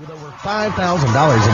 with over $5,000 in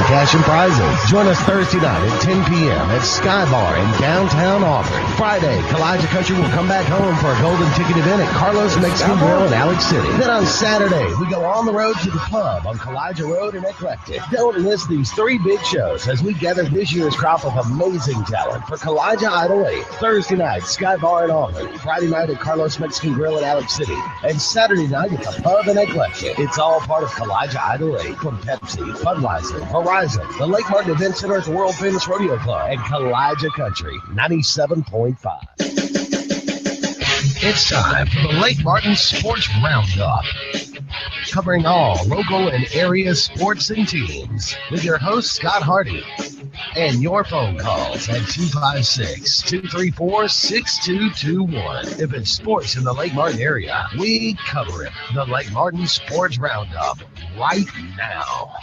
cash and prizes. Join us Thursday night at 10 p.m. at Sky Bar in downtown Auburn. Friday, Kowaliga Country will come back home for a golden ticket event at Carlos Mexican Grill in Alex City. Then on Saturday, we go on the road to the pub on Kowaliga Road in Eclectic. Don't miss these three big shows as we gather this year's crop of amazing talent for Kowaliga Idol 8. Thursday night, Sky Bar in Auburn. Friday night at Carlos Mexican Grill in Alex City. And Saturday night at the pub in Eclectic. It's all part of Kowaliga Idol 8 from Pepsi, Budweiser, Horizon, the Lake Martin Event Center at the World Famous Rodeo Club, and Kowaliga Country 97.5. It's time for the Lake Martin Sports Roundup, covering all local and area sports and teams with your host Scott Hardy and your phone calls at 256-234-6221. If it's sports in the Lake Martin area, we cover it. The Lake Martin Sports Roundup right now.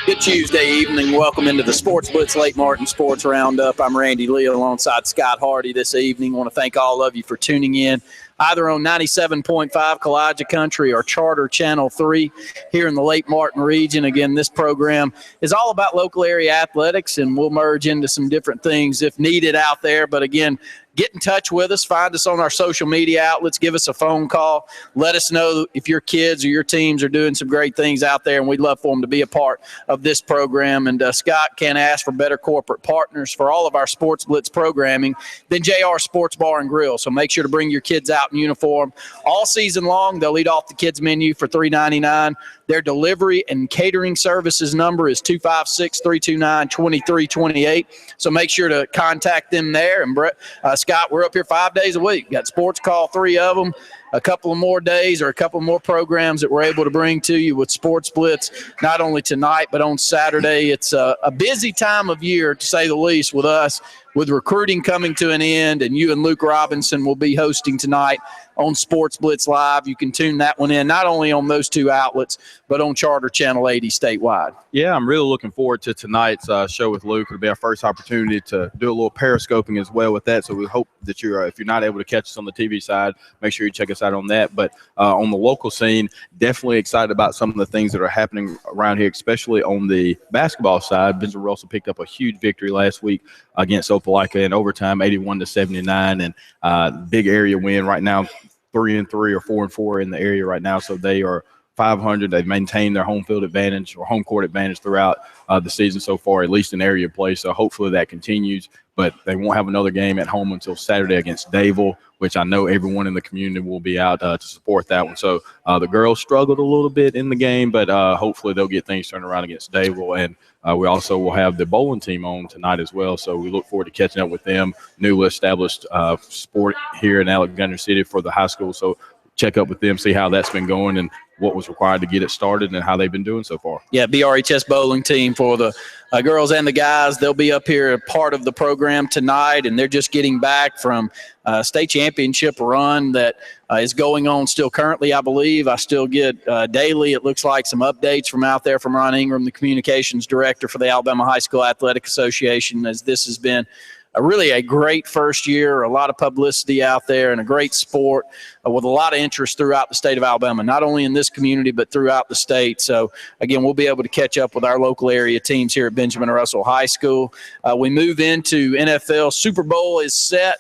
Good Tuesday evening. Welcome into the Sports Blitz Lake Martin Sports Roundup. I'm Randy Lee alongside Scott Hardy this evening. I want to thank all of you for tuning in, either on 97.5 Kowaliga Country or Charter Channel 3 here in the Lake Martin region. Again, this program is all about local area athletics, and we'll merge into some different things if needed out there. But again, get in touch with us. Find us on our social media outlets. Give us a phone call. Let us know if your kids or your teams are doing some great things out there, and we'd love for them to be a part of this program. And Scott can't ask for better corporate partners for all of our Sports Blitz programming than JR Sports Bar and Grill. So make sure to bring your kids out in uniform all season long. They'll eat off the kids' menu for $3.99. Their delivery and catering services number is 256-329-2328. So make sure to contact them there. And Scott, we're up here 5 days a week. Got sports call, 3 of them. A couple of more days or a couple more programs that we're able to bring to you with Sports Blitz, not only tonight but on Saturday. It's a busy time of year, to say the least, with us, with recruiting coming to an end, and you and Luke Robinson will be hosting tonight on Sports Blitz Live. You can tune that one in not only on those two outlets but on Charter Channel 80 statewide. Yeah, I'm really looking forward to tonight's show with Luke. It'll be our first opportunity to do a little periscoping as well with that, so we hope that you're if you're not able to catch us on the TV side, make sure you check us out on that. But on the local scene, definitely excited about some of the things that are happening around here, especially on the basketball side. Benjamin Russell picked up a huge victory last week against Opelika in overtime, 81-79, and big area win right now, 3-3 or 4-4 in the area right now. So they are 500. They've maintained their home field advantage or home court advantage throughout the season so far, at least in area play. So hopefully that continues. But they won't have another game at home until Saturday against Dayville, which I know everyone in the community will be out to support that one. So the girls struggled a little bit in the game, but hopefully they'll get things turned around against Dayville. And we also will have the bowling team on tonight as well. So we look forward to catching up with them, newly established sport here in Alexander City for the high school. So check up with them, see how that's been going and what was required to get it started and how they've been doing so far. Yeah, BRHS bowling team for the girls and the guys. They'll be up here part of the program tonight, and they're just getting back from a state championship run that is going on still currently, I believe. I still get daily, it looks like, some updates from out there from Ron Ingram, the communications director for the Alabama High School Athletic Association, as this has been really a great first year, a lot of publicity out there, and a great sport with a lot of interest throughout the state of Alabama, not only in this community but throughout the state. So, again, we'll be able to catch up with our local area teams here at Benjamin Russell High School. We move into NFL. Super Bowl is set.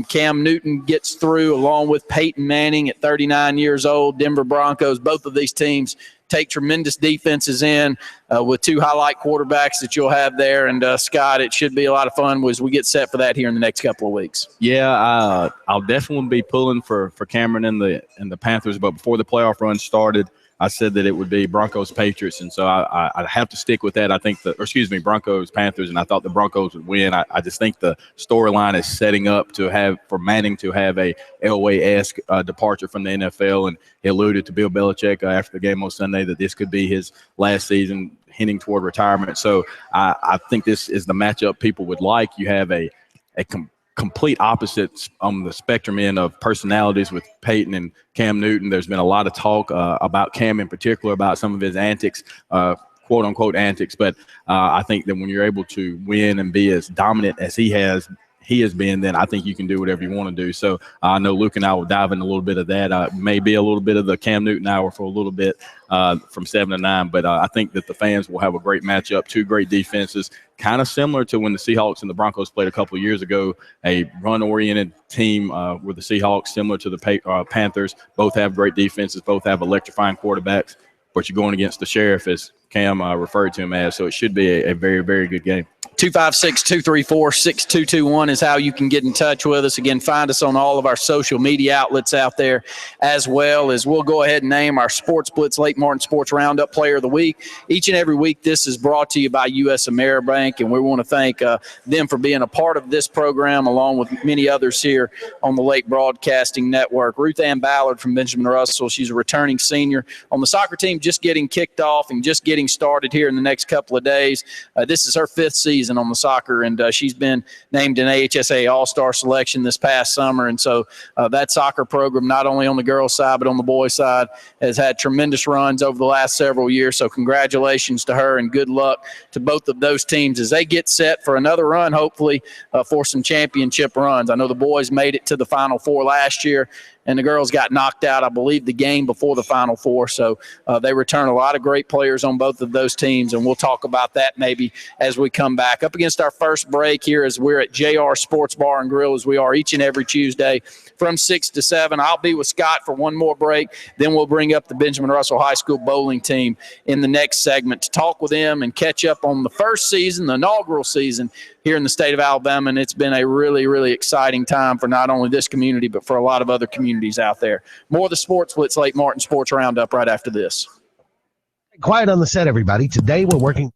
Cam Newton gets through along with Peyton Manning at 39 years old. Denver Broncos, both of these teams take tremendous defenses in with two highlight quarterbacks that you'll have there. And, Scott, it should be a lot of fun as we get set for that here in the next couple of weeks. Yeah, I'll definitely be pulling for Cameron and the Panthers. But before the playoff run started, I said that it would be Broncos-Patriots, and so I have to stick with that. I think Broncos-Panthers, and I thought the Broncos would win. I just think the storyline is setting up for Manning to have a Elway-esque departure from the NFL, and he alluded to Bill Belichick after the game on Sunday that this could be his last season, hinting toward retirement. So I think this is the matchup people would like. You have a complete opposites on the spectrum end of personalities with Peyton and Cam Newton. There's been a lot of talk about Cam in particular, about some of his antics, quote unquote antics. But I think that when you're able to win and be as dominant as he has he has been, then I think you can do whatever you want to do. So I know Luke and I will dive in a little bit of that. Maybe a little bit of the Cam Newton hour for a little bit from 7 to 9. But I think that the fans will have a great matchup, two great defenses, kind of similar to when the Seahawks and the Broncos played a couple of years ago, a run-oriented team with the Seahawks, similar to the Panthers. Both have great defenses, both have electrifying quarterbacks, but you're going against the Sheriff, as Cam referred to him as, so it should be a very, very good game. 256-234-6221 is how you can get in touch with us. Again, find us on all of our social media outlets out there, as well as we'll go ahead and name our Sports Blitz Lake Martin Sports Roundup Player of the Week. Each and every week, this is brought to you by U.S. Ameribank, and we want to thank them for being a part of this program, along with many others here on the Lake Broadcasting Network. Ruth Ann Ballard from Benjamin Russell, she's a returning senior on the soccer team, just getting kicked off and just getting started here in the next couple of days. This is her 5th season on the soccer, and she's been named an AHSA All-Star selection this past summer. And so that soccer program, not only on the girls' side but on the boys' side, has had tremendous runs over the last several years. So congratulations to her, and good luck to both of those teams as they get set for another run, hopefully, for some championship runs. I know the boys made it to the Final Four last year, and the girls got knocked out, I believe, the game before the Final Four. So they return a lot of great players on both of those teams, and we'll talk about that maybe as we come back. Up against our first break here, as we're at JR Sports Bar and Grill, as we are each and every Tuesday from 6 to 7. I'll be with Scott for one more break. Then we'll bring up the Benjamin Russell High School bowling team in the next segment to talk with them and catch up on the first season, the inaugural season here in the state of Alabama. And it's been a really, really exciting time for not only this community, but for a lot of other communities out there. More of the Sports Blitz Lake Martin Sports Roundup right after this. Quiet on the set, everybody. Today we're working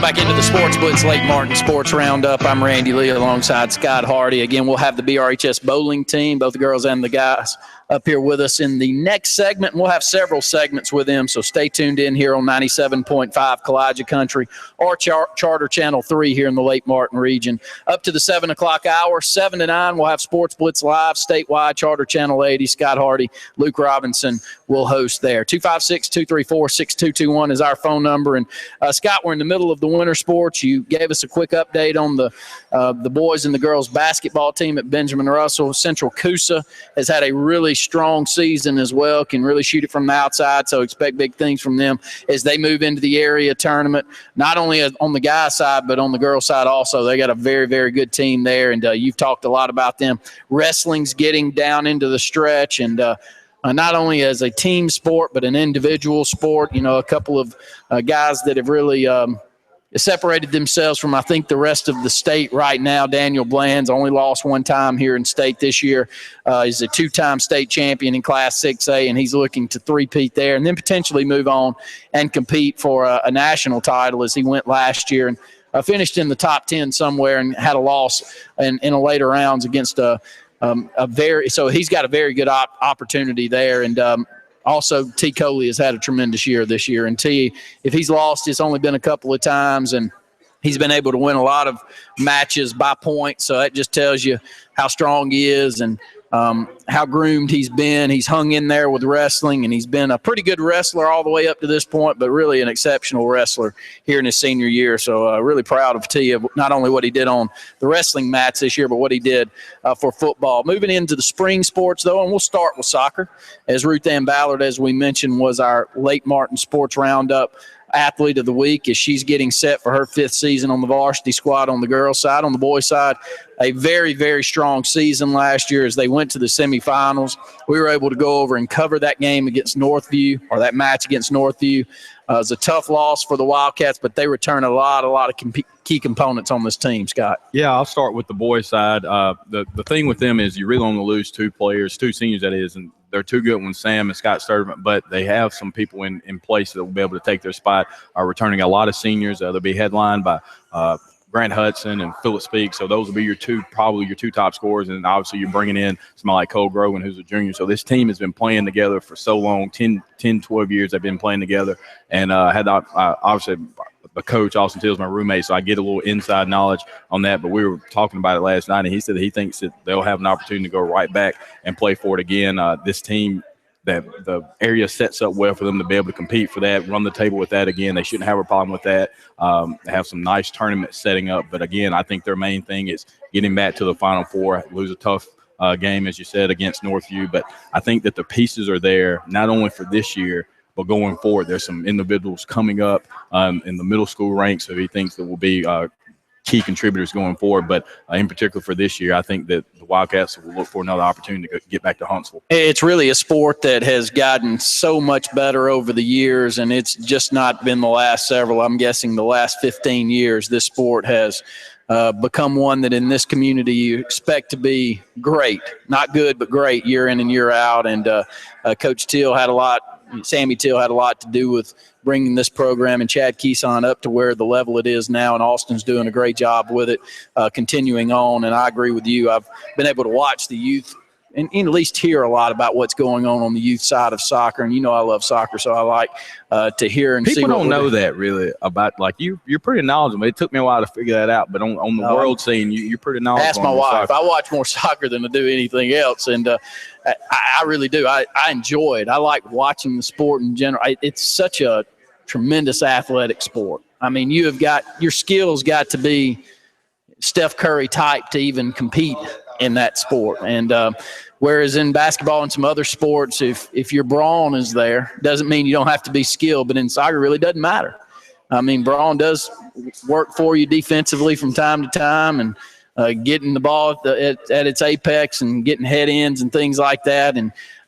back into the Sports Blitz Lake Martin Sports Roundup. I'm Randy Lee alongside Scott Hardy. Again, we'll have the BRHS bowling team, both the girls and the guys, up here with us in the next segment. We'll have several segments with them, so stay tuned in here on 97.5 Kowaliga Country or Charter Channel 3 here in the Lake Martin region. Up to the 7 o'clock hour, 7 to 9, we'll have Sports Blitz Live statewide, Charter Channel 80. Scott Hardy, Luke Robinson will host there. 256-234-6221 is our phone number. And Scott, we're in the middle of the winter sports. You gave us a quick update on the boys and the girls basketball team at Benjamin Russell. Central Coosa has had a really strong season as well, can really shoot it from the outside, so expect big things from them as they move into the area tournament, not only on the guys side but on the girls side also. They got a very, very good team there, and you've talked a lot about them. Wrestling's getting down into the stretch, and not only as a team sport but an individual sport. You know, a couple of guys that have really separated themselves from, I think, the rest of the state right now. Daniel Bland's only lost one time here in state this year. He's a two-time state champion in Class 6A, and he's looking to three-peat there and then potentially move on and compete for a national title as he went last year, and finished in the top 10 somewhere and had a loss in a later rounds against so he's got a very good opportunity there. And also, T. Coley has had a tremendous year this year. And T, if he's lost, it's only been a couple of times, and he's been able to win a lot of matches by points. So that just tells you how strong he is and how groomed he's been. He's hung in there with wrestling, and he's been a pretty good wrestler all the way up to this point, but really an exceptional wrestler here in his senior year. So really proud of T of not only what he did on the wrestling mats this year, but what he did for football. Moving into the spring sports, though, and we'll start with soccer, as Ruth Ann Ballard, as we mentioned, was our Lake Martin Sports Roundup Athlete of the Week as she's getting set for her 5th season on the varsity squad on the girls' side. On the boys' side, a very, very strong season last year as they went to the semifinals. We were able to go over and cover that game against Northview, or that match against Northview. It was a tough loss for the Wildcats, but they return a lot of key components on this team, Scott. Yeah, I'll start with the boys' side. The thing with them is you really only lose two players, two seniors that is, and they're two good ones, Sam and Scott Sturtevant, but they have some people in place that will be able to take their spot. Returning a lot of seniors. They'll be headlined by Grant Hudson and Philip Speak. So those will be probably your two top scorers. And obviously you're bringing in somebody like Cole Grogan, who's a junior. So this team has been playing together for so long, 10, 12 years they've been playing together. And obviously the coach, Austin Till's my roommate, so I get a little inside knowledge on that. But we were talking about it last night, and he said that he thinks that they'll have an opportunity to go right back and play for it again. This team, that the area sets up well for them to be able to compete for that, run the table with that again. They shouldn't have a problem with that. They have some nice tournaments setting up. But, again, I think their main thing is getting back to the Final Four, lose a tough game, as you said, against Northview. But I think that the pieces are there, not only for this year, but going forward. There's some individuals coming up in the middle school ranks that he thinks that will be key contributors going forward. But in particular for this year, I think that the Wildcats will look for another opportunity to get back to Huntsville. It's really a sport that has gotten so much better over the years, and it's just not been the last several. I'm guessing the last 15 years, this sport has become one that in this community you expect to be great. Not good, but great year in and year out. And Coach Till had Sammy Till had a lot to do with bringing this program and Chad Keeson up to where the level it is now, and Austin's doing a great job with it, continuing on. And I agree with you. I've been able to watch the youth and at least hear a lot about what's going on the youth side of soccer. And you know I love soccer, so I like to hear and see. People don't know that really about, like, you're pretty knowledgeable. It took me a while to figure that out, but on the world scene, you're pretty knowledgeable. Ask my wife. I watch more soccer than I do anything else, and I really do. I enjoy it. I like watching the sport in general. It's such a tremendous athletic sport. I mean, you have got your skills got to be Steph Curry type to even compete in that sport. And whereas in basketball and some other sports, if your brawn is there, doesn't mean you don't have to be skilled, but in soccer it really doesn't matter. I mean, brawn does work for you defensively from time to time, and getting the ball at its apex and getting head ends and things like that.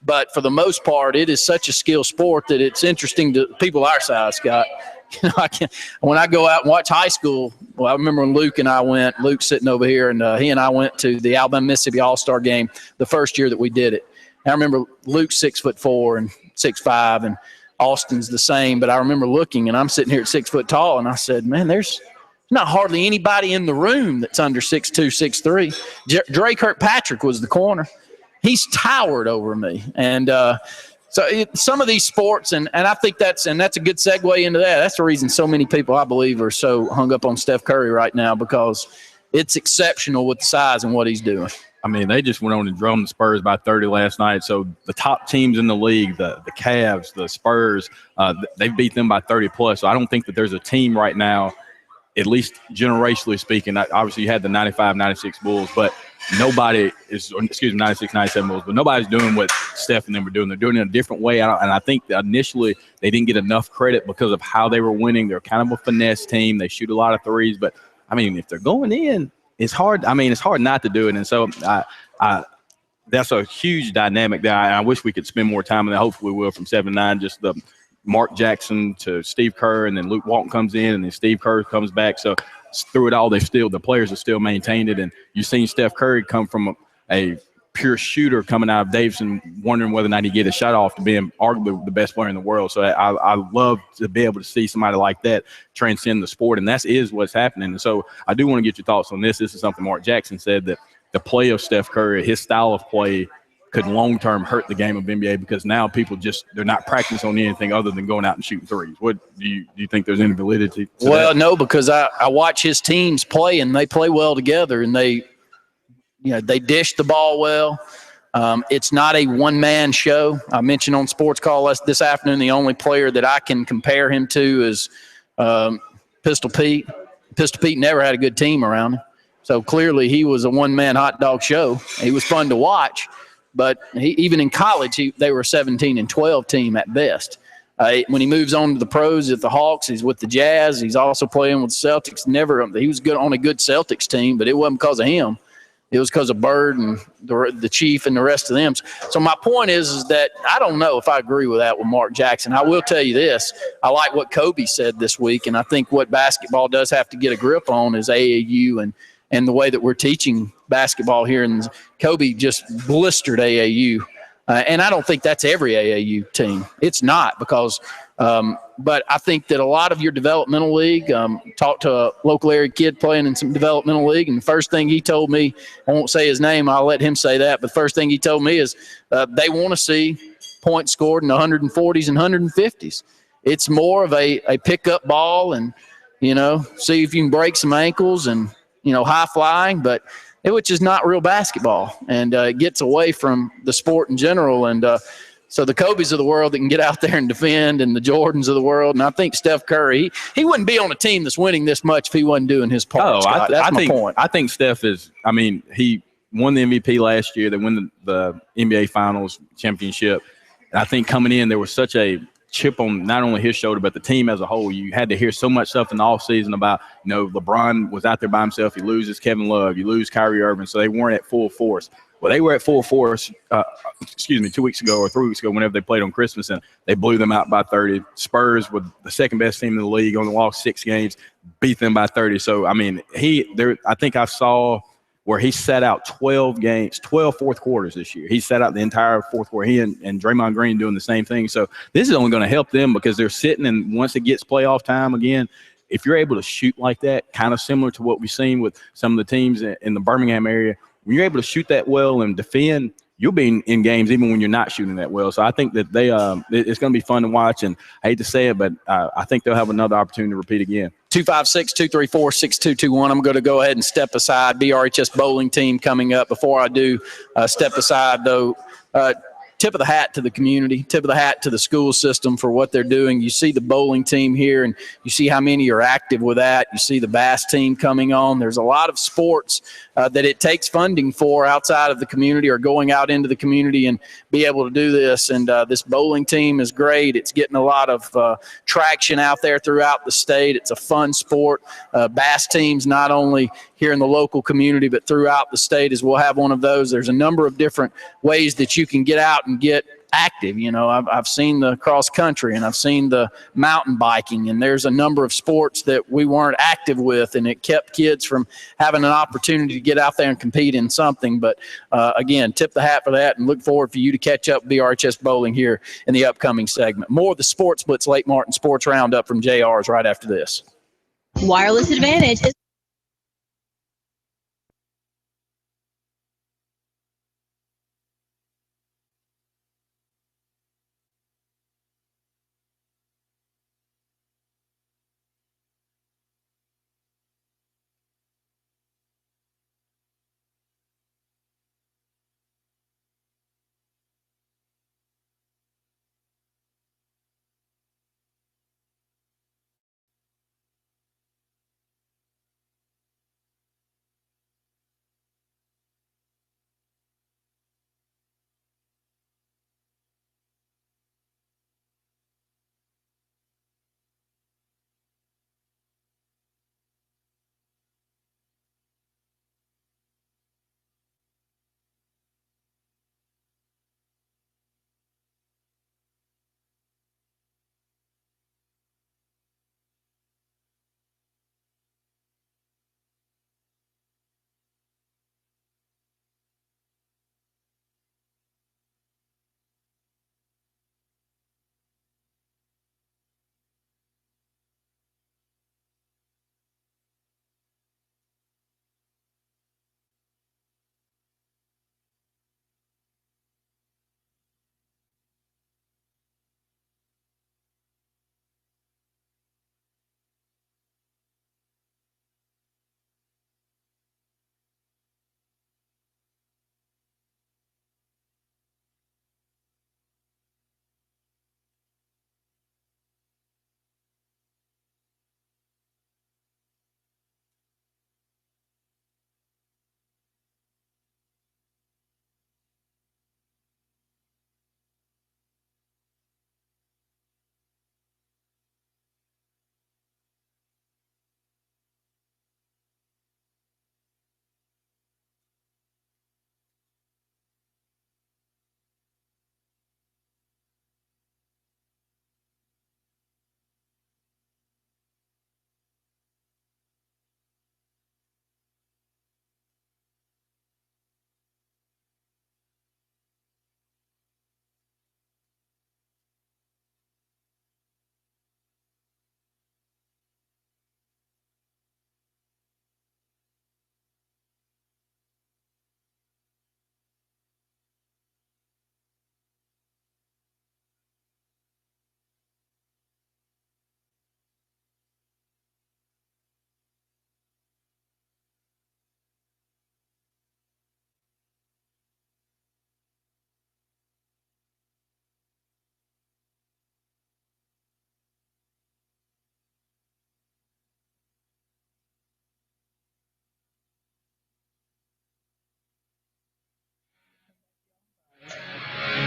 But for the most part, it is such a skill sport that it's interesting to people our size, Scott. You know, when I go out and watch high school, well, I remember when Luke's sitting over here, and he and I went to the Alabama-Mississippi All-Star game the first year that we did it. And I remember Luke's 6'4" and 6'5", and Austin's the same. But I remember looking, and I'm sitting here at 6 foot tall, and I said, man, there's not hardly anybody in the room that's under 6'2", 6'3". Dre Kirkpatrick was the corner. He's towered over me. And some of these sports, and I think that's a good segue into that. That's the reason so many people, I believe, are so hung up on Steph Curry right now, because it's exceptional with the size and what he's doing. I mean, they just went on and drummed the Spurs by 30 last night. So the top teams in the league, the Cavs, the Spurs, they beat them by 30+. So I don't think that there's a team right now, at least generationally speaking. Obviously, you had the 95, 96 Bulls, but nobody is – 96, 97 Bulls. But nobody's doing what Steph and them were doing. They're doing it in a different way. And I think that initially they didn't get enough credit because of how they were winning. They're kind of a finesse team. They shoot a lot of threes. But, I mean, if they're going in, it's hard. I mean, it's hard not to do it. And so that's a huge dynamic that I wish we could spend more time on that. Hopefully we will from 7-9, just the Mark Jackson to Steve Kerr, and then Luke Walton comes in, and then Steve Kerr comes back. So through it all, the players have still maintained it. And you've seen Steph Curry come from a pure shooter coming out of Davidson, wondering whether or not he get a shot off, to being arguably the best player in the world. So I love to be able to see somebody like that transcend the sport, and that is what's happening. And so I do want to get your thoughts on this. This is something Mark Jackson said, that the play of Steph Curry, his style of play, could long-term hurt the game of NBA, because now people they're not practicing on anything other than going out and shooting threes. What do you think there's any validity to Well, that? no, because I watch his teams play, and they play well together, and they dish the ball well. It's not a one-man show. I mentioned on Sports Call this afternoon, the only player that I can compare him to is Pistol Pete. Pistol Pete never had a good team around him. So clearly he was a one-man hot dog show. He was fun to watch. But even in college, they were a 17-12 team at best. When he moves on to the pros at the Hawks, he's with the Jazz. He's also playing with the Celtics. He was good on a good Celtics team, but it wasn't because of him. It was because of Bird and the Chief and the rest of them. So my point is that I don't know if I agree with that with Mark Jackson. I will tell you this. I like what Kobe said this week, and I think what basketball does have to get a grip on is AAU and the way that we're teaching basketball here. And Kobe just blistered AAU. And I don't think that's every AAU team. It's not, because but I think that a lot of your developmental league, talked to a local area kid playing in some developmental league, and the first thing he told me, I won't say his name, I'll let him say that, but the first thing he told me is they want to see points scored in the 140s and 150s. It's more of a pickup ball and, see if you can break some ankles and, high flying, but which is not real basketball, and it gets away from the sport in general. And so the Kobes of the world that can get out there and defend, and the Jordans of the world. And I think Steph Curry, he wouldn't be on a team that's winning this much if he wasn't doing his part. That's my point. I think Steph is, he won the MVP last year. They won the NBA Finals championship. And I think coming in, there was such a chip on not only his shoulder, but the team as a whole. You had to hear so much stuff in the offseason about, LeBron was out there by himself. He loses Kevin Love. You lose Kyrie Irving. So they weren't at full force. Well, they were at full force, 2 weeks ago or 3 weeks ago, whenever they played on Christmas, and they blew them out by 30. Spurs were the second best team in the league, only lost 6 games, beat them by 30. So, I think I saw where he sat out 12 fourth quarters this year. He sat out the entire fourth quarter. He and Draymond Green doing the same thing. So this is only going to help them, because they're sitting, and once it gets playoff time again, if you're able to shoot like that, kind of similar to what we've seen with some of the teams in the Birmingham area, when you're able to shoot that well and defend, you'll be in games even when you're not shooting that well. So I think that it's going to be fun to watch, and I hate to say it, but I think they'll have another opportunity to repeat again. 256-234-6221. I'm going to go ahead and step aside. BRHS bowling team coming up. Before I do step aside, though, tip of the hat to the community, tip of the hat to the school system for what they're doing. You see the bowling team here, and you see how many are active with that. You see the bass team coming on. There's a lot of sports that it takes funding for outside of the community, or going out into the community and be able to do this. And this bowling team is great. It's getting a lot of traction out there throughout the state. It's a fun sport. Bass teams, not only here in the local community, but throughout the state, as we'll have one of those. There's a number of different ways that you can get out and get active. You know, I've seen the cross country and I've seen the mountain biking, and there's a number of sports that we weren't active with, and it kept kids from having an opportunity to get out there and compete in something. But again, tip the hat for that, and look forward for you to catch up with BRHS Bowling here in the upcoming segment. More of the Sports Blitz Lake Martin Sports Roundup from JR's right after this. Wireless Advantage is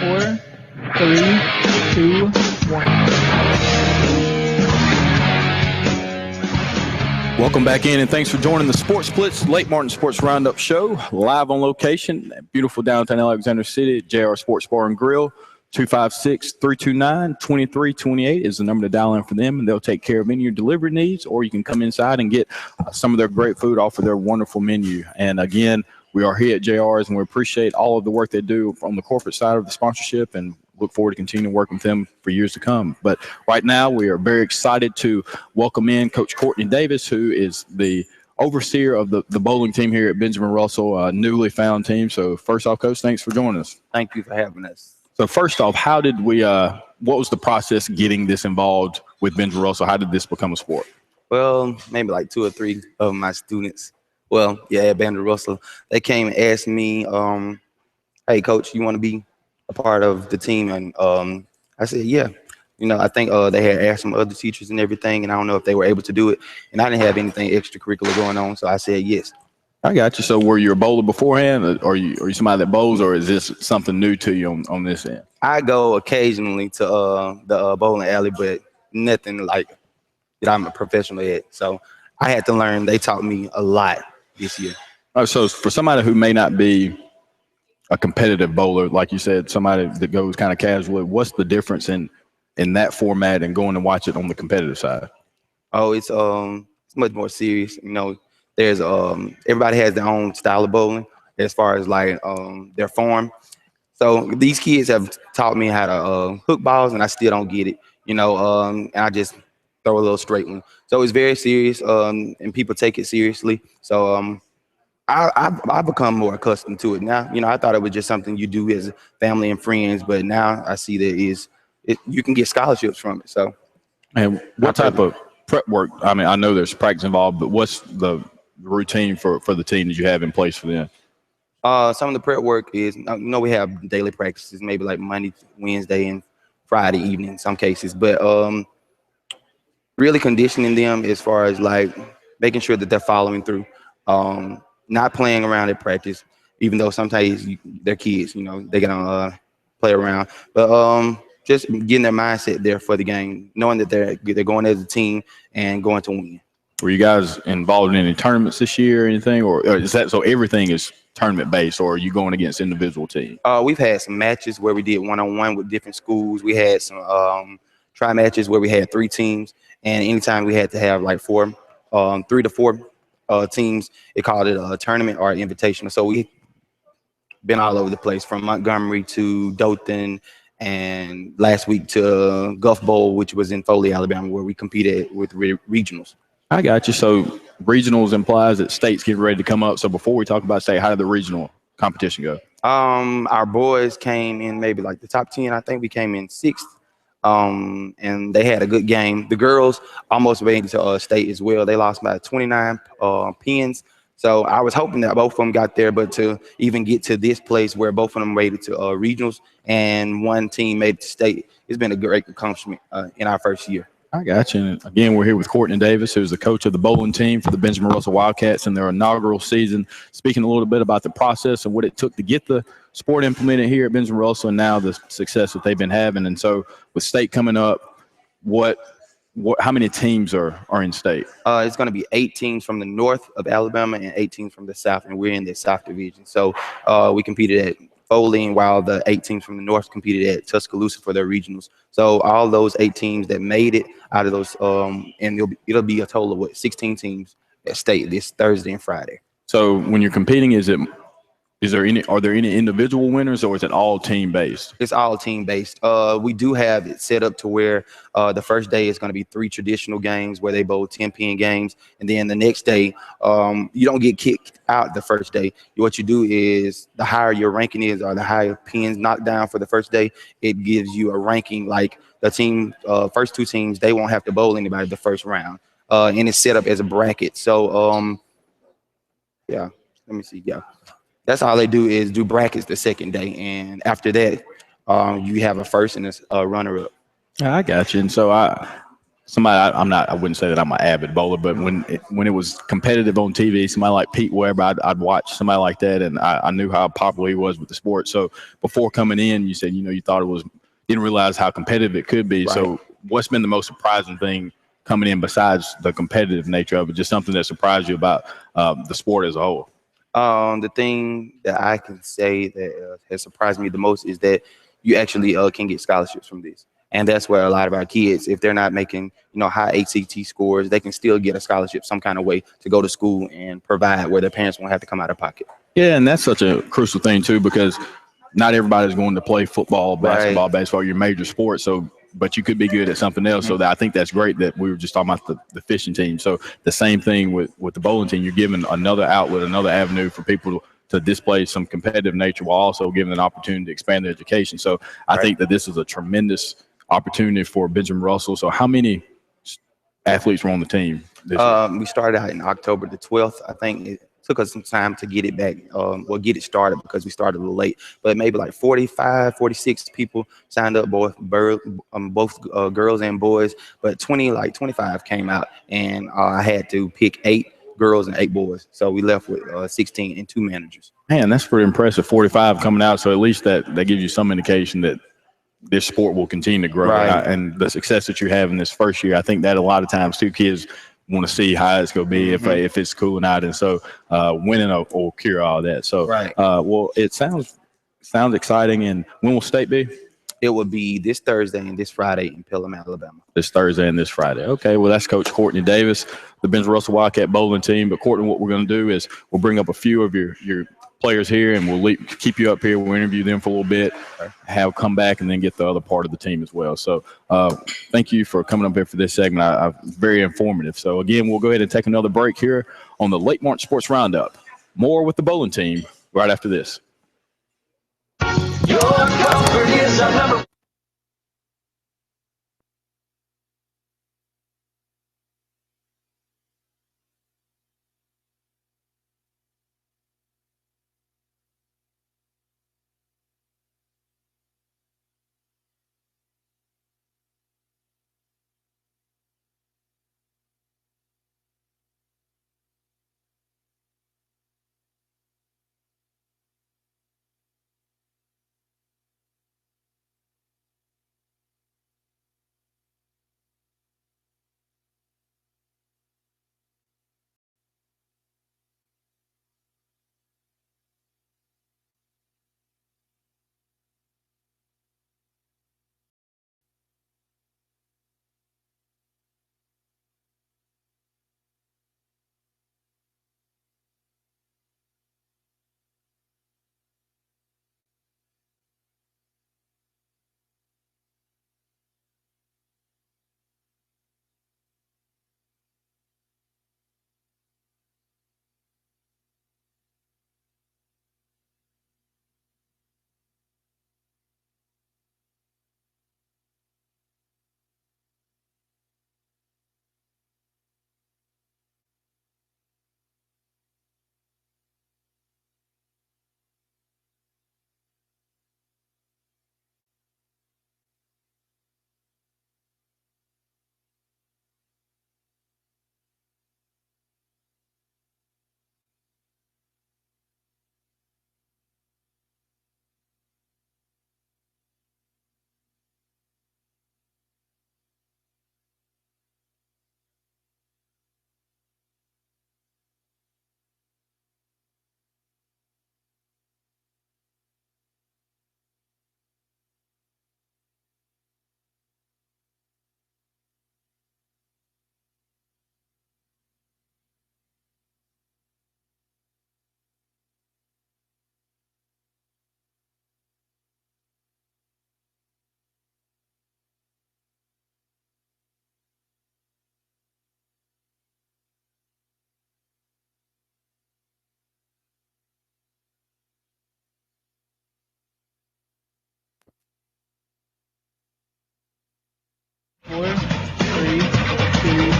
Four, three, two, one. Welcome back in, and thanks for joining the Sports Blitz Lake Martin Sports Roundup Show, live on location at beautiful downtown Alexander City at JR Sports Bar and Grill. 256-329-2328 is the number to dial in for them, and they'll take care of any of your delivery needs, or you can come inside and get some of their great food off of their wonderful menu. And again, we are here at JR's, and we appreciate all of the work they do from the corporate side of the sponsorship, and look forward to continuing to work with them for years to come. But right now, we are very excited to welcome in Coach Courtney Davis, who is the overseer of the bowling team here at Benjamin Russell, a newly found team. So first off, Coach, thanks for joining us. Thank you for having us. So first off, how did we what was the process getting this involved with Benjamin Russell? How did this become a sport? Well, maybe like 2 or 3 of my students, at Benjamin Russell, they came and asked me, hey, Coach, you want to be a part of the team? And I said, yeah. You know, I think they had asked some other teachers and everything, and I don't know if they were able to do it. And I didn't have anything extracurricular going on, so I said yes. I got you. So were you a bowler beforehand, or are you somebody that bowls, or is this something new to you on this end? I go occasionally to the bowling alley, but nothing like that I'm a professional at. So I had to learn. They taught me a lot this year. Oh, so for somebody who may not be a competitive bowler, like you said, somebody that goes kind of casually, what's the difference in that format and going to watch it on the competitive side? Oh, it's much more serious. There's everybody has their own style of bowling as far as like their form. So these kids have taught me how to hook balls, and I still don't get it. And I just throw a little straight one. So it's very serious, and people take it seriously. So I've become more accustomed to it now. I thought it was just something you do as family and friends, but now I see that you can get scholarships from it. So, and what type of prep work? I mean, I know there's practice involved, but what's the routine for the team that you have in place for them? Some of the prep work is, we have daily practices, maybe like Monday, Wednesday, and Friday evening in some cases, but really conditioning them as far as like making sure that they're following through, not playing around at practice, even though sometimes they're kids, they're gonna play around, but just getting their mindset there for the game, knowing that they're going as a team and going to win. Were you guys involved in any tournaments this year or anything, or is that so everything is tournament based, or are you going against individual teams? We've had some matches where we did one-on-one with different schools. We had some try matches where we had 3 teams, and anytime we had to have like 3 to 4 teams, it called it a tournament or an invitational. So we've been all over the place, from Montgomery to Dothan, and last week to Gulf Bowl, which was in Foley, Alabama, where we competed with regionals. I got you. So regionals implies that state's getting ready to come up. So before we talk about state, how did the regional competition go? Our boys came in maybe like the top 10. I think we came in 6th. And they had a good game. The girls almost made it to state as well. They lost by 29 pins. So I was hoping that both of them got there, but to even get to this place where both of them made it to regionals and one team made it to state, it's been a great accomplishment in our first year. I got you. And again, we're here with Courtney Davis, who's the coach of the bowling team for the Benjamin Russell Wildcats in their inaugural season, speaking a little bit about the process and what it took to get the sport implemented here at Benjamin Russell and now the success that they've been having. And so with state coming up, how many teams are in state? It's going to be 8 teams from the north of Alabama and 8 teams from the south, and we're in the South Division. So we competed at Foley, while the 8 teams from the north competed at Tuscaloosa for their regionals. So all those 8 teams that made it out of those, and it'll be a total of 16 teams at state this Thursday and Friday. So when you're competing, are there any individual winners, or is it all team based? It's all team based. We do have it set up to where the first day is going to be 3 traditional games where they bowl 10-pin games, and then the next day you don't get kicked out the first day. What you do is, the higher your ranking is, or the higher pins knocked down for the first day, it gives you a ranking. Like the team, first 2 teams, they won't have to bowl anybody the first round, and it's set up as a bracket. So yeah, let me see. Yeah. That's all they do, is do brackets the second day, and after that, you have a first and a runner-up. I got you. And so I wouldn't say that I'm an avid bowler, but when it was competitive on TV, somebody like Pete Weber, I'd watch somebody like that, and I knew how popular he was with the sport. So before coming in, you said you thought didn't realize how competitive it could be. Right. So what's been the most surprising thing coming in besides the competitive nature of it? Just something that surprised you about the sport as a whole? The thing that I can say that has surprised me the most is that you actually can get scholarships from this. And that's where a lot of our kids, if they're not making, high ACT scores, they can still get a scholarship some kind of way to go to school and provide where their parents won't have to come out of pocket. Yeah, and that's such a crucial thing too, because not everybody's going to play football, basketball, right, baseball, your major sports. So, but you could be good at something else. Mm-hmm. So I think that's great that we were just talking about the fishing team. So the same thing with the bowling team, you're giving another outlet, another avenue for people to display some competitive nature while also giving an opportunity to expand their education. So I think that this is a tremendous opportunity for Benjamin Russell. So how many athletes were on the team this year? We started out in October the 12th. I think it took us some time to get it back, get it started, because we started a little late. But maybe like 45, 46 people signed up, both girls and boys. But 25 came out, and I had to pick 8 girls and 8 boys. So we left with 16 and 2 managers. Man, that's pretty impressive. 45 coming out. So at least that gives you some indication that this sport will continue to grow. Right. And the success that you have in this first year, I think that a lot of times too, kids want to see how it's going to be, mm-hmm, if it's cooling out. And so winning will cure all that. So, right. Well, it sounds Sounds exciting. And when will state be? It would be this Thursday and this Friday in Pelham, Alabama. This Thursday and this Friday. Okay, well, that's Coach Courtney Davis, the Benjamin Russell Wildcat bowling team. But, Courtney, what we're going to do is we'll bring up a few of your players here, and we'll keep you up here. We'll interview them for a little bit, have come back, and then get the other part of the team as well. So thank you for coming up here for this segment. Very informative. So, again, we'll go ahead and take another break here on the Late March Sports Roundup. More with the bowling team right after this. Your comfort is our number. Four, three, two.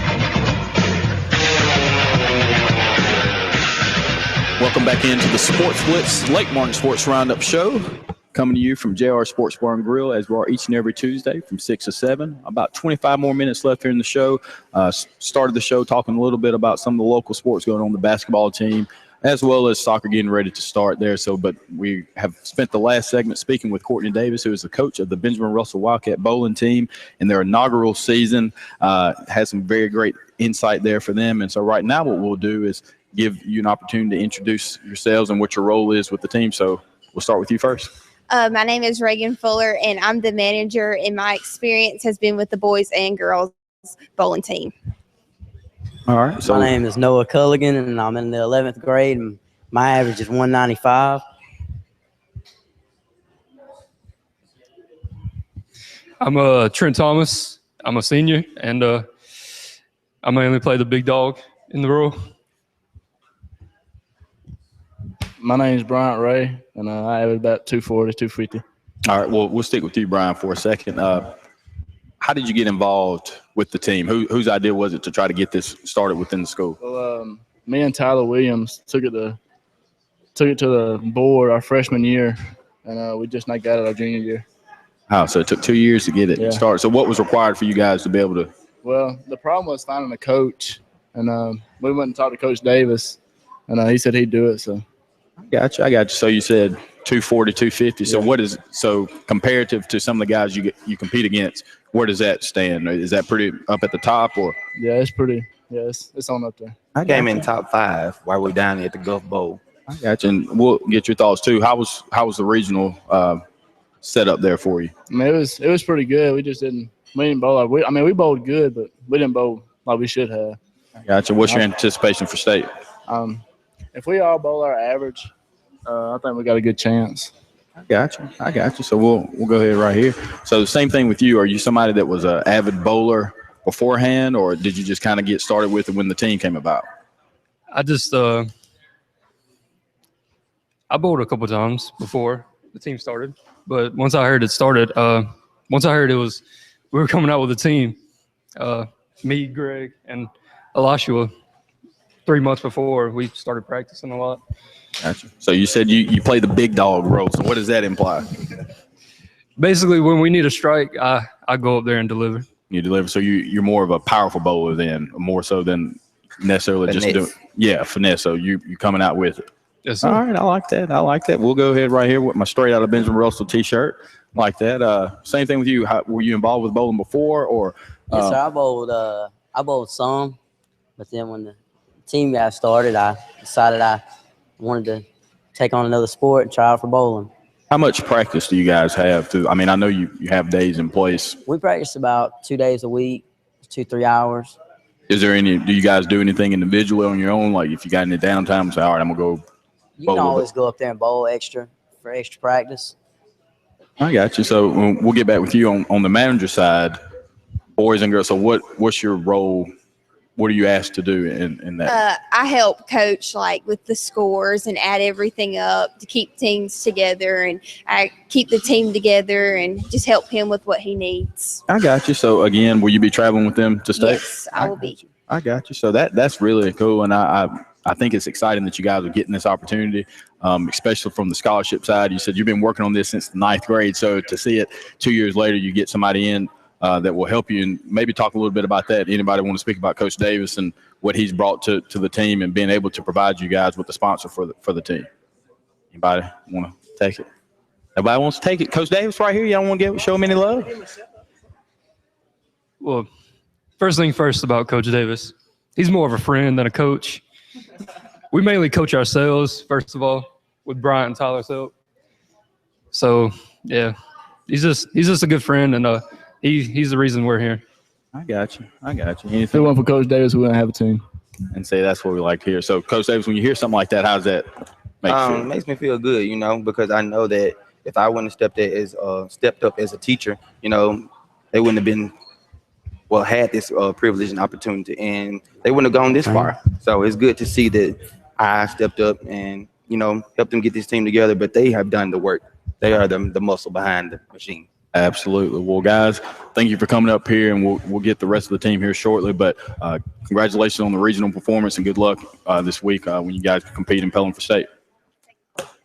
Welcome back into the Sports Blitz Lake Martin Sports Roundup Show, coming to you from JR Sports Bar and Grill, as we are each and every Tuesday from 6 to 7. About 25 more minutes left here in the show. Started the show talking a little bit about some of the local sports going on the basketball team, as well as soccer getting ready to start there. But we have spent the last segment speaking with Courtney Davis, who is the coach of the Benjamin Russell Wildcat bowling team in their inaugural season. Has some very great insight there for them. And so right now what we'll do is give you an opportunity to introduce yourselves and what your role is with the team. So we'll start with you first. My name is Reagan Fuller, and I'm the manager, and my experience has been with the boys and girls bowling team. All right. So my name is Noah Culligan, and I'm in the 11th grade, and my average is 195. I'm Trent Thomas. I'm a senior, and I mainly play the big dog in the row. My name is Bryant Ray, and I average about 240, 250. All right. Well, we'll stick with you, Brian, for a second. How did you get involved with the team? Whose idea was it to try to get this started within the school? Well, me and Tyler Williams took it to the board our freshman year, and we just not got it our junior year. Oh, so it took 2 years to get it started. So what was required for you guys to be able to? Well, the problem was finding a coach, and we went and talked to Coach Davis, and he said he'd do it. So I got you. So you said 240, 250. So what is comparative to some of the guys you compete against? Where does that stand? Is that pretty up at the top, or? Yeah, it's pretty. Yeah, it's on up there. I came in top 5 while we were down there at the Gulf Bowl. I got you, and we'll get your thoughts too. How was the regional set up there for you? I mean, it was pretty good. We didn't bowl. We bowled good, but we didn't bowl like we should have. I got you. What's your anticipation for state? If we all bowl our average, I think we got a good chance. I got you. So we'll go ahead right here. So the same thing with you. Are you somebody that was an avid bowler beforehand, or did you just kind of get started with it when the team came about? I just I bowled a couple times before the team started, but once I heard it started, once I heard we were coming out with a team, me, Greg, and Elashua, 3 months before we started practicing a lot. Gotcha. So you said you play the big dog role. So what does that imply? Basically, when we need a strike, I go up there and deliver. You deliver. So you're more of a powerful bowler then, more so than necessarily Finesse. just doing finesse. So you're coming out with it. Yes, sir. All right, I like that. We'll go ahead right here with my straight out of Benjamin Russell T-shirt, like that. Same thing with you. Were you involved with bowling before, or? Yes, sir. I bowled some, but then when the team got started, I decided I wanted to take on another sport and try out for bowling. How much practice do you guys have? I know you have days in place. We practice about 2 days a week, 2-3 hours. Do you guys do anything individually on your own? Like if you got any downtime, say, all right, I'm gonna go. You can always go up there and bowl for extra practice. I got you. So we'll get back with you on the manager side, boys and girls. So what's your role? What are you asked to do in that? I help coach like with the scores and add everything up to keep teams together, and I keep the team together and just help him with what he needs. I got you. So again, will you be traveling with them to state? Yes, I will be. I got you. So that's really cool, and I think it's exciting that you guys are getting this opportunity, especially from the scholarship side. You said you've been working on this since the 9th grade, so to see it 2 years later, you get somebody in that will help you, and maybe talk a little bit about that. Anybody want to speak about Coach Davis and what he's brought to the team and being able to provide you guys with the sponsor for the team? Anybody want to take it? Nobody wants to take it. Coach Davis right here. Y'all want to show him any love? Well, first thing first about Coach Davis, he's more of a friend than a coach. We mainly coach ourselves, first of all, with Bryant and Tyler's help. So, yeah, he's just a good friend, and he's the reason we're here. I got you. Anything? If it weren't for Coach Davis, we wouldn't have a team. And say that's what we like to hear. So, Coach Davis, when you hear something like that, how's that make you feel? It makes me feel good, because I know that if I wouldn't have stepped up as a teacher, they wouldn't have been had this privilege and opportunity, and they wouldn't have gone this far. So it's good to see that I stepped up and helped them get this team together. But they have done the work. They are the muscle behind the machine. Absolutely. Well, guys, thank you for coming up here, and we'll get the rest of the team here shortly. But congratulations on the regional performance, and good luck this week when you guys compete in Pelham for state.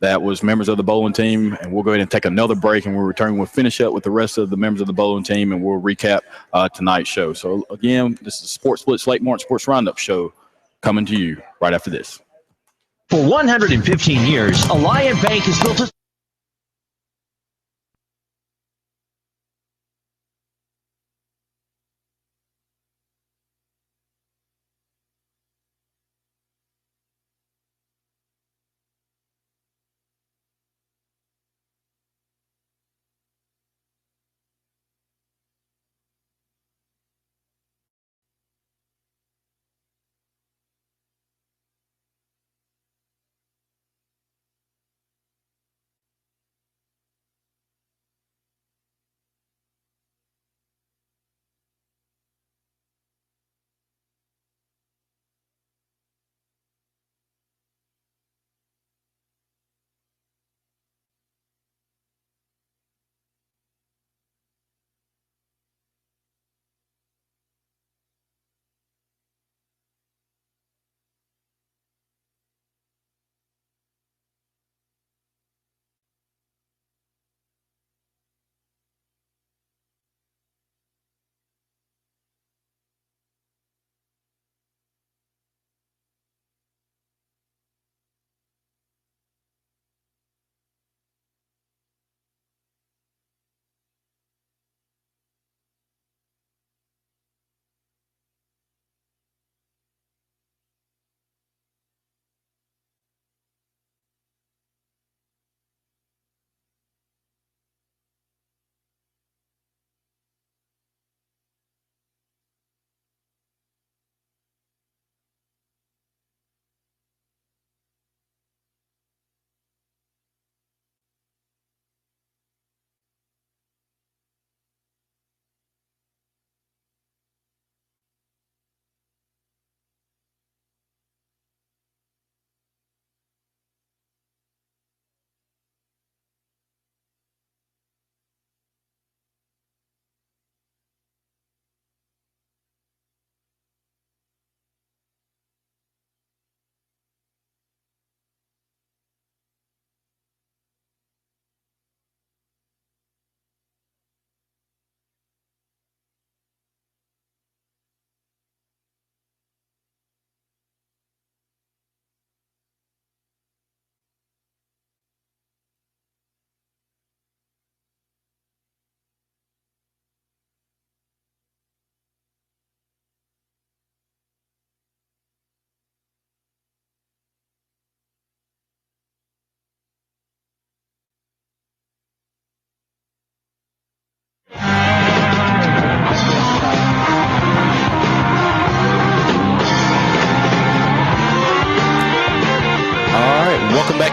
That was members of the bowling team, and we'll go ahead and take another break, and we'll return. We'll finish up with the rest of the members of the bowling team, and we'll recap tonight's show. So, again, this is Sports Blitz Lake Martin Sports Roundup show coming to you right after this. For 115 years, Alliant Bank has built a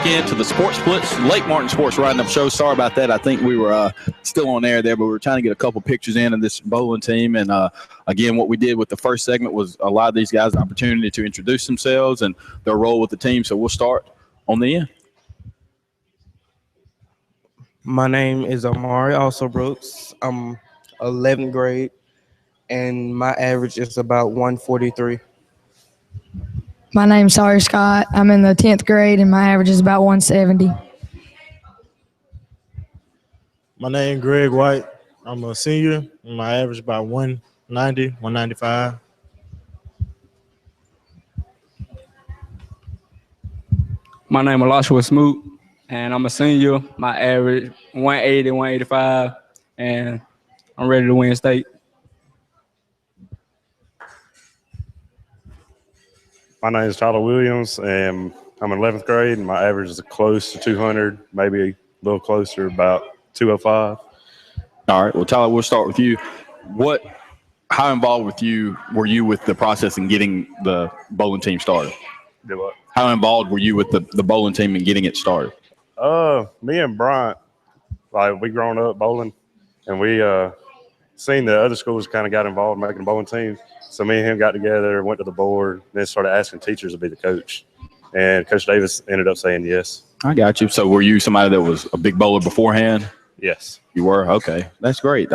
back into the Sports Blitz Lake Martin Sports Roundup show. Sorry about that. I think we were still on air there, but we were trying to get a couple pictures in of this bowling team. And again, what we did with the first segment was allow these guys the opportunity to introduce themselves and their role with the team. So we'll start on the end. My name is Amari, also Brooks. I'm 11th grade, and my average is about 143. My name's Sawyer Scott. I'm in the 10th grade, and my average is about 170. My name is Greg White. I'm a senior, and my average is about 190, 195. My name is Alashua Smoot, and I'm a senior. My average 180, 185, and I'm ready to win state. My name is Tyler Williams, and I'm in 11th grade, and my average is close to 200, maybe a little closer, about 205. All right. Well, Tyler, we'll start with you. How involved were you with the process in getting the bowling team started? Do what? How involved were you with the bowling team in getting it started? Me and Bryant, we grown up bowling, and we seen the other schools kind of got involved in making a bowling team. So me and him got together, went to the board, then started asking teachers to be the coach. And Coach Davis ended up saying yes. I got you. So were you somebody that was a big bowler beforehand? Yes. You were? Okay. That's great.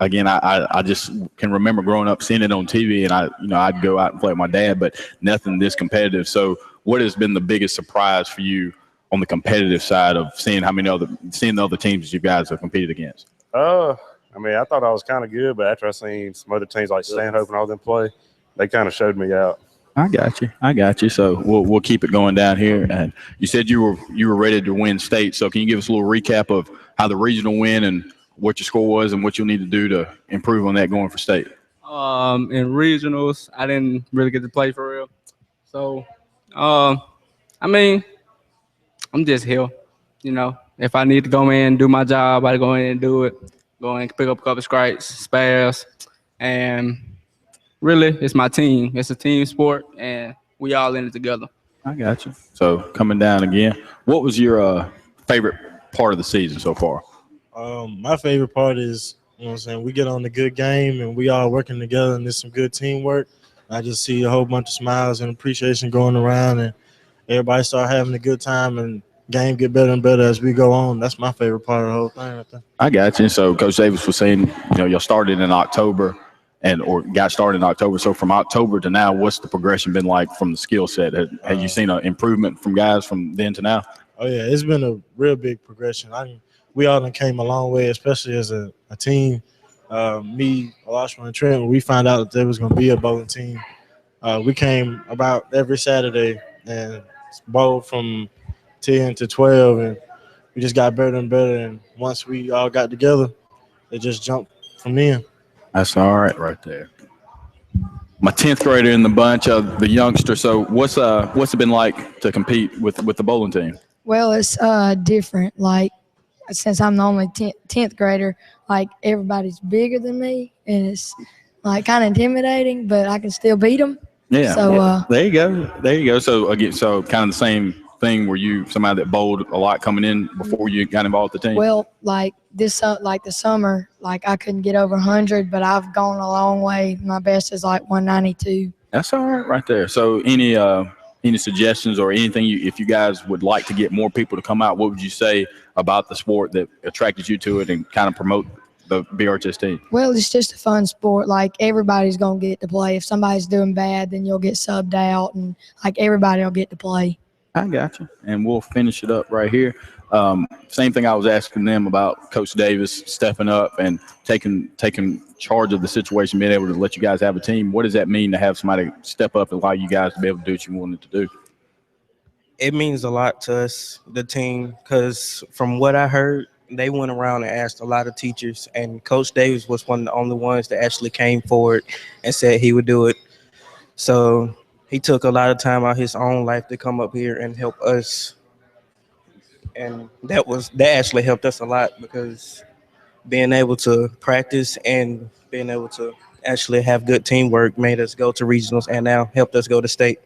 Again, I just can remember growing up seeing it on TV, and I'd go out and play with my dad, but nothing this competitive. So what has been the biggest surprise for you on the competitive side of seeing the other teams that you guys have competed against? I thought I was kind of good, but after I seen some other teams like Stanhope and all them play, they kind of showed me out. I got you. So we'll keep it going down here. And you said you were ready to win state. So can you give us a little recap of how the regional went and what your score was and what you'll need to do to improve on that going for state? In regionals, I didn't really get to play for real. So, I'm just here. If I need to go in and do my job, I go in and do it. Go in and pick up a couple strikes, spares, and really, it's my team. It's a team sport, and we all in it together. I got you. So coming down again, what was your favorite part of the season so far? My favorite part is, we get on a good game and we all working together and there's some good teamwork. I just see a whole bunch of smiles and appreciation going around and everybody start having a good time and game get better and better as we go on. That's my favorite part of the whole thing right there. I got you. So Coach Davis was saying, y'all started in October or got started in October. So from October to now, what's the progression been like from the skill set? Have you seen an improvement from guys from then to now? Oh, yeah. It's been a real big progression. We all done came a long way, especially as a team. Me, Alashua, and Trent, when we found out that there was going to be a bowling team, we came about every Saturday and bowled from 10 to 12, and we just got better and better. And once we all got together, it just jumped from then. That's all right there. My 10th grader in the bunch of the youngster. So what's it been like to compete with the bowling team? Well, it's different. Since I'm the only 10th grader, everybody's bigger than me, and it's kind of intimidating, but I can still beat them. Yeah. So there you go. So again, kind of the same thing. Were you somebody that bowled a lot coming in before you got involved with the team? Well, the summer, I couldn't get over 100, but I've gone a long way. My best is 192. That's all right there. So any suggestions or anything if you guys would like to get more people to come out, what would you say about the sport that attracted you to it and kind of promote the BRHS team? Well, it's just a fun sport. Everybody's going to get to play. If somebody's doing bad, then you'll get subbed out, and everybody will get to play. I got you. And we'll finish it up right here. Same thing I was asking them about Coach Davis stepping up and taking charge of the situation, being able to let you guys have a team. What does that mean to have somebody step up and allow you guys to be able to do what you wanted to do? It means a lot to us, the team, because from what I heard, they went around and asked a lot of teachers, and Coach Davis was one of the only ones that actually came forward and said he would do it. So he took a lot of time out of his own life to come up here and help us. And that actually helped us a lot, because being able to practice and being able to actually have good teamwork made us go to regionals and now helped us go to state.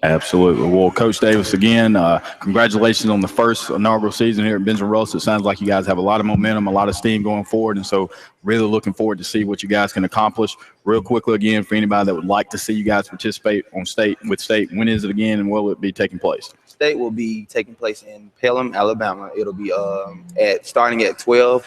Absolutely. Well, Coach Davis, again, congratulations on the first inaugural season here at Benjamin Russell. It sounds like you guys have a lot of momentum, a lot of steam going forward, and so really looking forward to see what you guys can accomplish. Real quickly, again, for anybody that would like to see you guys participate on state, when is it again, and will it be taking place? State will be taking place in Pelham, Alabama. It'll be starting at 12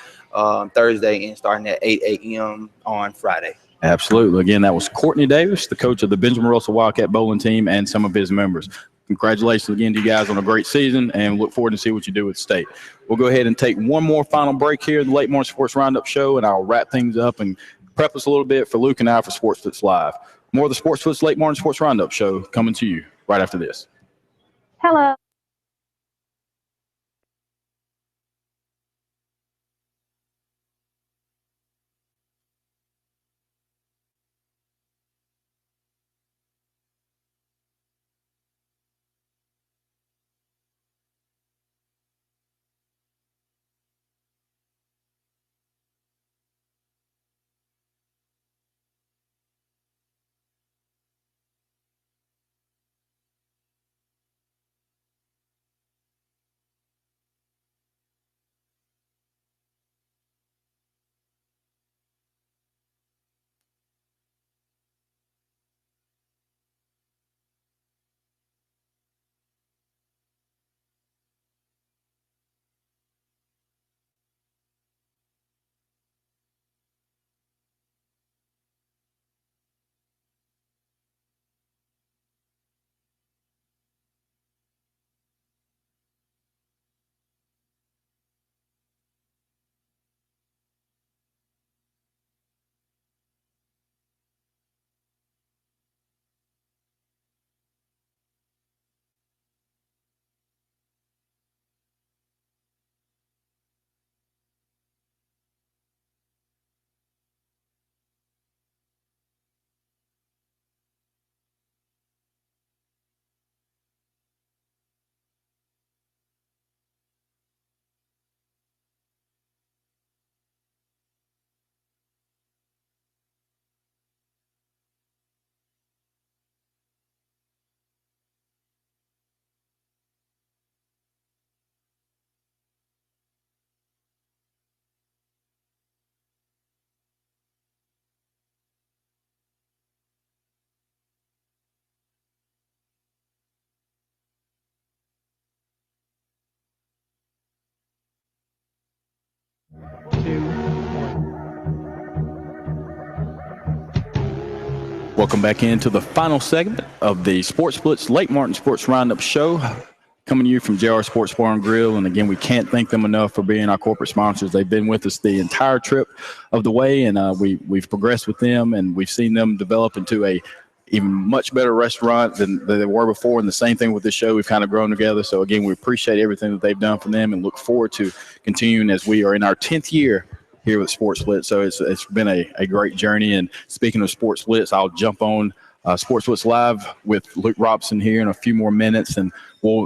Thursday and starting at 8 a.m. on Friday. Absolutely. Again, that was Courtney Davis, the coach of the Benjamin Russell Wildcat bowling team, and some of his members. Congratulations again to you guys on a great season, and look forward to see what you do with state. We'll go ahead and take one more final break here in the Late Morning Sports Roundup show, and I'll wrap things up and prep us a little bit for Luke and I for Sports Blitz Live. More of the Sports Blitz Late Morning Sports Roundup show coming to you right after this. Hello. Welcome back into the final segment of the Sports Blitz Lake Martin Sports Roundup show, coming to you from JR Sports Bar and Grill. And again, we can't thank them enough for being our corporate sponsors. They've been with us the entire trip of the way, and we've progressed with them, and we've seen them develop into a even much better restaurant than they were before. And the same thing with this show, we've kind of grown together. So again, we appreciate everything that they've done for them and look forward to continuing as we are in our 10th year here with Sports Blitz. So it's been a great journey. And speaking of Sports Blitz, I'll jump on Sports Blitz Live with Luke Robson here in a few more minutes. And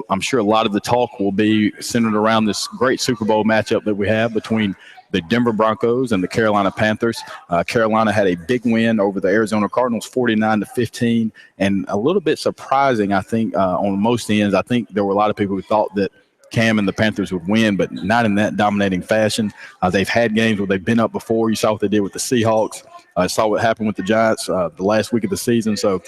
I'm sure a lot of the talk will be centered around this great Super Bowl matchup that we have between the Denver Broncos and the Carolina Panthers. Carolina had a big win over the Arizona Cardinals, 49-15, and a little bit surprising, I think, on most ends. I think there were a lot of people who thought that Cam and the Panthers would win, but not in that dominating fashion. They've had games where they've been up before. You saw what they did with the Seahawks. Saw what happened with the Giants the last week of the season. So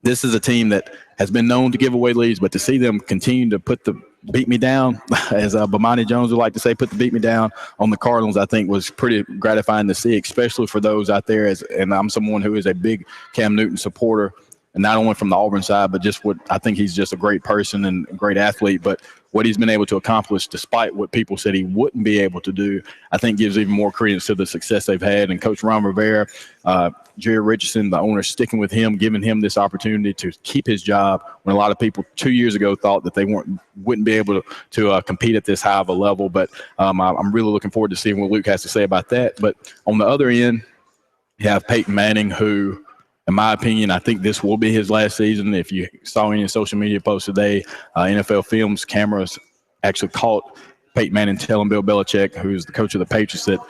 this is a team that has been known to give away leads, but to see them continue to beat me down, as Bomani Jones would like to say, put the beat me down on the Cardinals, I think was pretty gratifying to see, especially for those out there. And I'm someone who is a big Cam Newton supporter, and not only from the Auburn side, but just what I think he's just a great person and a great athlete. But what he's been able to accomplish, despite what people said he wouldn't be able to do, I think gives even more credence to the success they've had. And Coach Ron Rivera, Jerry Richardson, the owner, sticking with him, giving him this opportunity to keep his job when a lot of people 2 years ago thought that they wouldn't be able to compete at this high of a level. But I'm really looking forward to seeing what Luke has to say about that. But on the other end, you have Peyton Manning, who, in my opinion, I think this will be his last season. If you saw any social media posts today, NFL Films cameras actually caught Peyton Manning telling Bill Belichick, who's the coach of the Patriots, that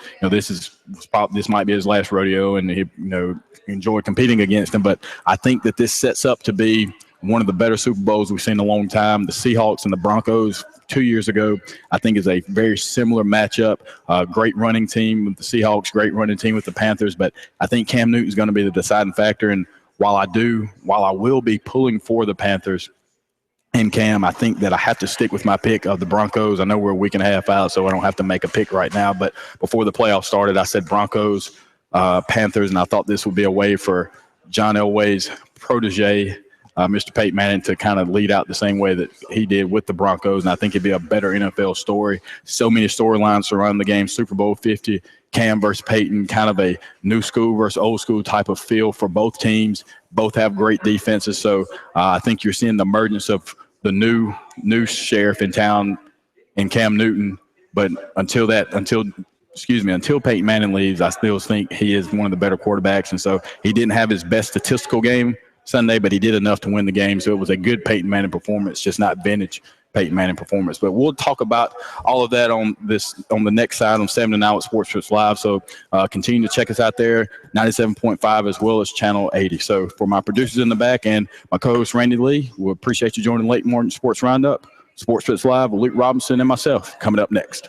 this might be his last rodeo, and he enjoyed competing against him. But I think that this sets up to be one of the better Super Bowls we've seen in a long time. The Seahawks and the Broncos 2 years ago, I think, is a very similar matchup. Great running team with the Seahawks, great running team with the Panthers, but I think Cam Newton's going to be the deciding factor. And while I will be pulling for the Panthers and Cam, I think that I have to stick with my pick of the Broncos. I know we're a week and a half out, so I don't have to make a pick right now. But before the playoffs started, I said Broncos, Panthers, and I thought this would be a way for John Elway's protege, Mr. Peyton Manning, to kind of lead out the same way that he did with the Broncos. And I think it'd be a better NFL story. So many storylines surrounding the game. Super Bowl 50, Cam versus Peyton, kind of a new school versus old school type of feel for both teams. Both have great defenses. So I think you're seeing the emergence of the new sheriff in town in Cam Newton. But until Peyton Manning leaves, I still think he is one of the better quarterbacks. And so he didn't have his best statistical game Sunday, but he did enough to win the game. So it was a good Peyton Manning performance, just not vintage Peyton Manning performance. But we'll talk about all of that on the next side on 7 to 9 with Sportz Live. So continue to check us out there, 97.5 as well as Channel 80. So for my producers in the back and my co-host Randy Lee, we appreciate you joining Late Morning Sports Roundup, Sportz Live with Luke Robinson and myself coming up next.